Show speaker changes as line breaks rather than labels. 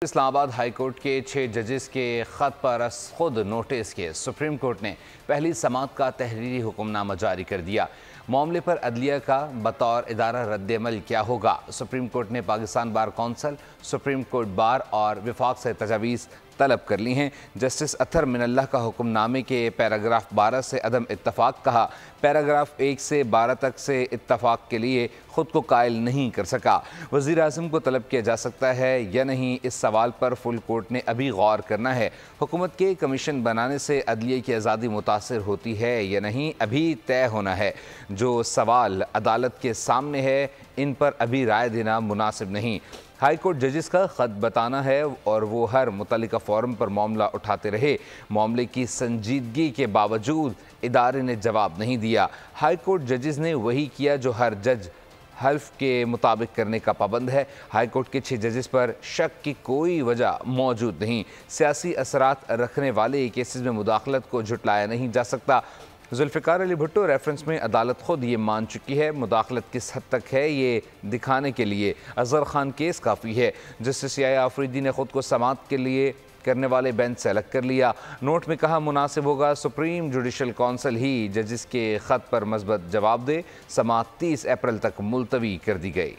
Islamabad high court के 6 जजेस के ख़त पर खुद नोटिस के सुप्रीम कोर्ट ने पहली समाअत का तहरीरी हुक्मनामा जारी कर दिया। मामले पर अदलिया का बतौर इदारा रद्द-ए-अमल क्या होगा। सुप्रीम कोर्ट ने Pakistan bar council, supreme court bar और विफाक से तजावीज़ तलब कर ली हैं। जस्टिस अतर मिनल्लाह का हुक्मनामे के पैराग्राफ 12 से अदम इत्तफाक कहा। पैराग्राफ 1 से 12 तक से इत्तफाक के लिए खुद को कायल नहीं कर सका। वज़ीर आज़म को तलब किया जा सकता है या नहीं, इस सवाल पर फुल कोर्ट ने अभी गौर करना है। हुकूमत के कमीशन बनाने से अदलिया की आज़ादी मुतासिर होती है या नहीं, अभी तय होना है। जो सवाल अदालत के सामने है, इन पर अभी राय देना मुनासिब नहीं। हाई कोर्ट जजेस का ख़त बताना है और वो हर मुतल्लिका फ़ोरम पर मामला उठाते रहे। मामले की संजीदगी के बावजूद इदारे ने जवाब नहीं दिया। हाई कोर्ट जजेस ने वही किया जो हर जज हल्फ के मुताबिक करने का पाबंद है। हाई कोर्ट के 6 जजेस पर शक की कोई वजह मौजूद नहीं। सियासी असरात रखने वाले केसेस में मुदाखलत को झुटलाया नहीं जा सकता। जुल्फ़िकार अली भुट्टो रेफरेंस में अदालत खुद ये मान चुकी है। मुदाखलत किस हद तक है ये दिखाने के लिए अज़हर खान केस काफ़ी है। जस्टिस याया आफरीदी ने खुद को समाअत के लिए करने वाले बेंच से अलग कर लिया। नोट में कहा मुनासिब होगा सुप्रीम जुडिशल कौंसिल ही जजिस के ख़त पर मज़बूत जवाब दे। समाअत 30 अप्रैल तक मुलतवी कर दी गई।